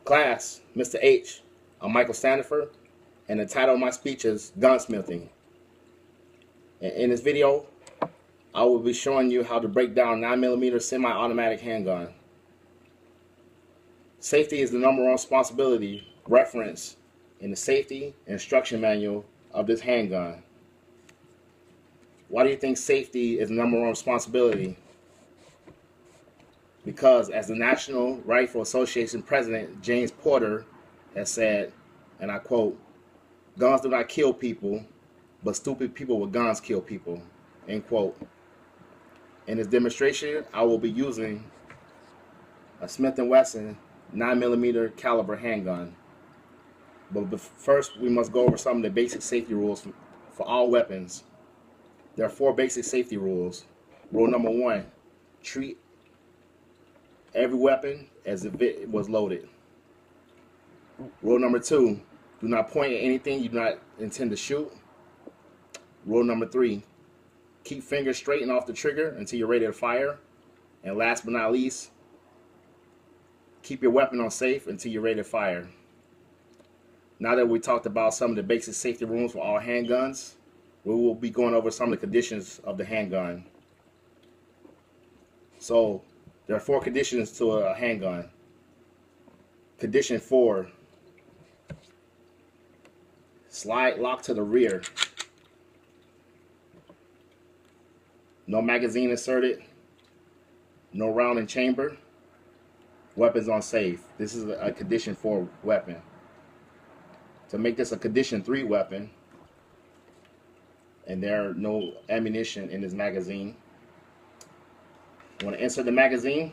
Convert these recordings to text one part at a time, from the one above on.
Class, Mr. H. I'm Michael Standiford, and the title of my speech is Gunsmithing. And in this video, I will be showing you how to break down 9mm semi-automatic handgun. Safety is the number one responsibility referenced in the safety instruction manual of this handgun. Why do you think safety is the number one responsibility? Because as the National Rifle Association President James Porter has said, and I quote, "Guns do not kill people, but stupid people with guns kill people," end quote. In this demonstration, I will be using a Smith & Wesson 9mm caliber handgun. But first, we must go over some of the basic safety rules for all weapons. There are 4 basic safety rules. Rule number 1, treat every weapon as if it was loaded. Rule number 2, do not point at anything you do not intend to shoot. Rule number 3, keep fingers straight and off the trigger until you're ready to fire. And last but not least, keep your weapon on safe until you're ready to fire. Now that we talked about some of the basic safety rules for all handguns, we will be going over some of the conditions of the handgun. So, there are 4 conditions to a handgun. Condition 4, slide lock to the rear. No magazine inserted. No round in chamber. Weapons on safe. This is a condition 4 weapon. To make this a condition 3 weapon, and there are no ammunition in this magazine, you want to insert the magazine,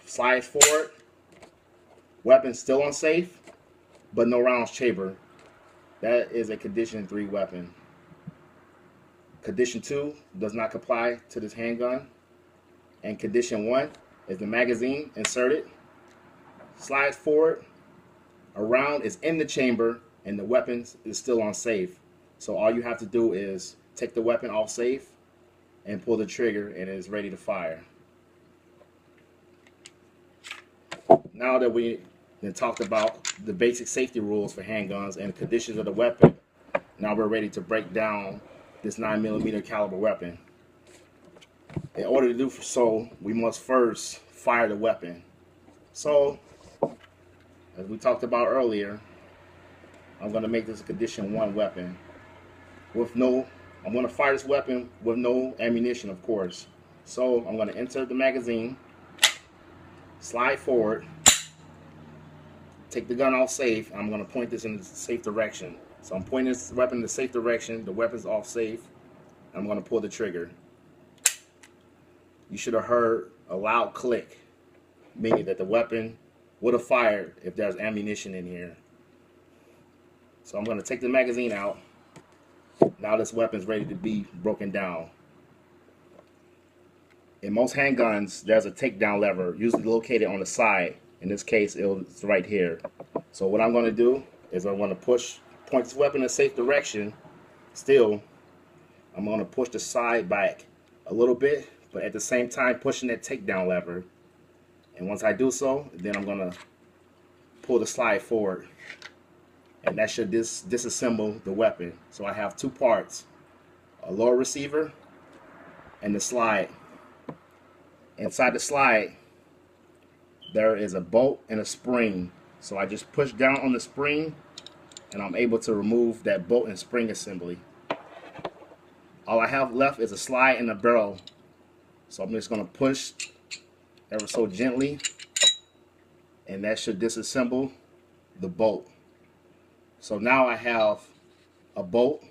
slide forward, weapon still on safe, but no rounds chamber. That is a condition 3 weapon. Condition 2 does not comply to this handgun. And condition 1 is the magazine inserted, slide forward, a round is in the chamber, and the weapon is still on safe. So all you have to do is take the weapon off safe and pull the trigger, and it is ready to fire. Now that we talked about the basic safety rules for handguns and the conditions of the weapon, now we're ready to break down this 9mm caliber weapon. In order to do so, we must first fire the weapon. So, as we talked about earlier, I'm going to make this a condition 1 weapon. I'm going to fire this weapon with no ammunition, of course. So I'm going to insert the magazine, slide forward, take the gun off safe, and I'm going to point this in the safe direction. So I'm pointing this weapon in the safe direction, the weapon's off safe, and I'm going to pull the trigger. You should have heard a loud click, meaning that the weapon would have fired if there's ammunition in here. So I'm going to take the magazine out. Now this weapon's ready to be broken down. In most handguns, there's a takedown lever, usually located on the side. In this case, it's right here. So what I'm going to do is I'm going to point this weapon in a safe direction. Still, I'm going to push the side back a little bit, but at the same time pushing that takedown lever. And once I do so, then I'm going to pull the slide forward. And that should disassemble the weapon. So I have 2 parts, a lower receiver and the slide. Inside the slide, there is a bolt and a spring. So I just push down on the spring, and I'm able to remove that bolt and spring assembly. All I have left is a slide and a barrel. So I'm just going to push ever so gently, and that should disassemble the bolt. So now I have a bolt,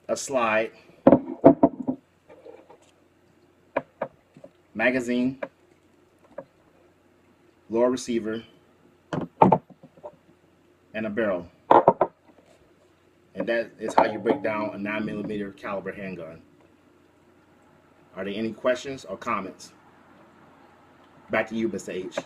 a slide, magazine, lower receiver, and a barrel. And that is how you break down a 9mm caliber handgun. Are there any questions or comments? Back to you, Mr. H.